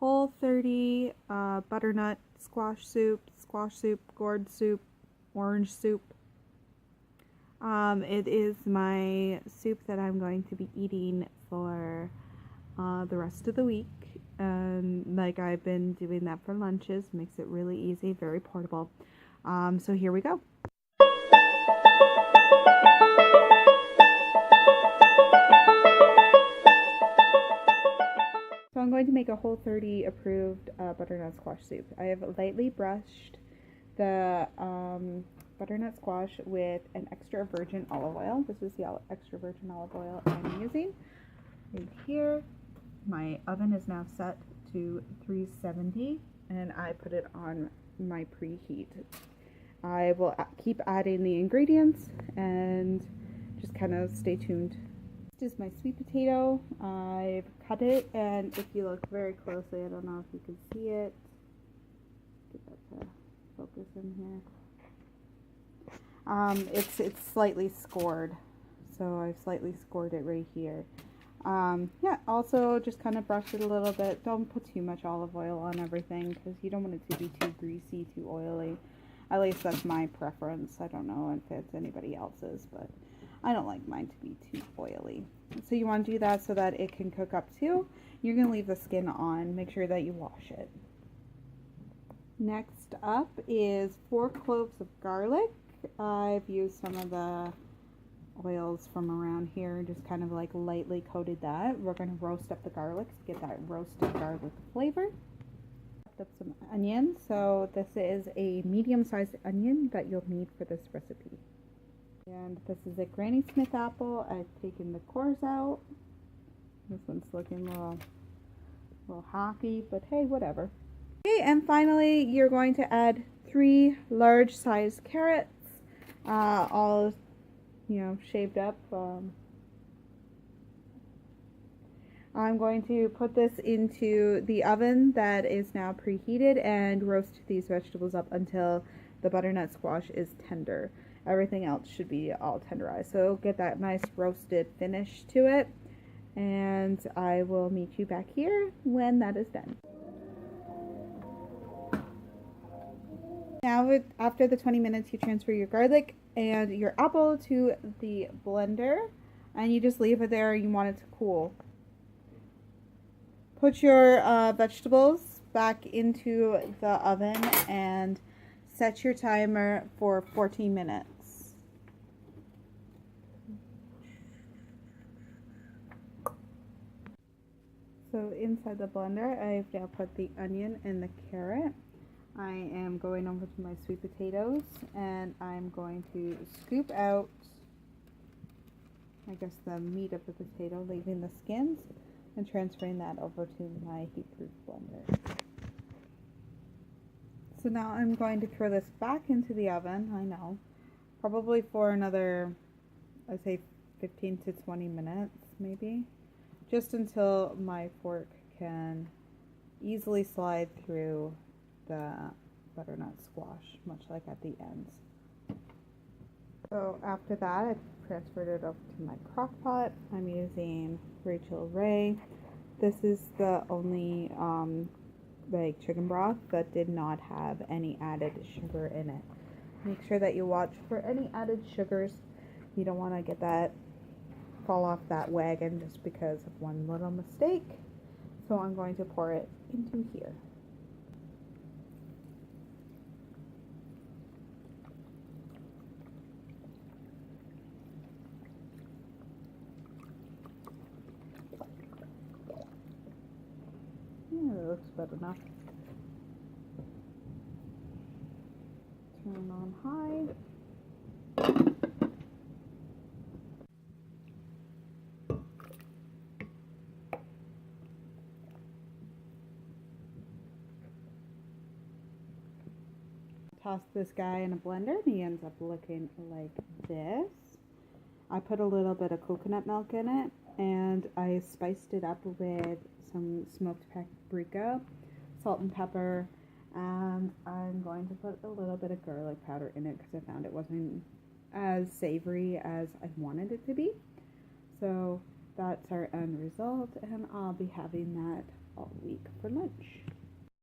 Whole30 butternut squash soup, gourd soup, orange soup. It is my soup that I'm going to be eating for the rest of the week. And like I've been doing that for lunches, makes it really easy, very portable. So here we go. So I'm going to make a Whole30 approved butternut squash soup. I have lightly brushed the butternut squash with an extra virgin olive oil. This is the extra virgin olive oil I'm using right here. My oven is now set to 370 and I put it on my preheat. I will keep adding the ingredients and just kind of stay tuned. This is my sweet potato. I've cut it, and if you look very closely, I don't know if you can see it. Get that to focus in here. It's slightly scored, so I've slightly scored it right here. Yeah, also just kind of brush it a little bit. Don't put too much olive oil on everything because you don't want it to be too greasy, too oily. At least that's my preference. I don't know if it's anybody else's, but I don't like mine to be too oily. So you want to do that so that it can cook up too. You're going to leave the skin on. Make sure that you wash it. Next up is 4 cloves of garlic. I've used some of the oils from around here, just kind of like lightly coated that. We're going to roast up the garlic to get that roasted garlic flavor. Up some onion. So this is a medium-sized onion that you'll need for this recipe. And this is a Granny Smith apple. I've taken the cores out. This one's looking a little hocky, but hey, whatever. Okay, and finally you're going to add 3 large-sized carrots, all shaved up. I'm going to put this into the oven that is now preheated and roast these vegetables up until the butternut squash is tender. Everything else should be all tenderized. So get that nice roasted finish to it. And I will meet you back here when that is done. Now, after the 20 minutes, you transfer your garlic and your apple to the blender. And you just leave it there. You want it to cool. Put your vegetables back into the oven and set your timer for 14 minutes. So inside the blender, I've now put the onion and the carrot. I am going over to my sweet potatoes and I'm going to scoop out, I guess, the meat of the potato, leaving the skins, and transferring that over to my heat-proof blender. So now I'm going to throw this back into the oven, I know, probably for another, I'd say 15 to 20 minutes maybe, just until my fork can easily slide through the butternut squash, much like at the ends. So after that, I transferred it over to my crock pot. I'm using Rachel Ray. This is the only like chicken broth that did not have any added sugar in it. Make sure that you watch for any added sugars. You don't want to get that fall off that wagon just because of one little mistake. So I'm going to pour it into here. It looks good enough. Turn on high. Toss this guy in a blender and he ends up looking like this. I put a little bit of coconut milk in it and I spiced it up with some smoked paprika, salt and pepper, and I'm going to put a little bit of garlic powder in it because I found it wasn't as savory as I wanted it to be. So that's our end result, and I'll be having that all week for lunch.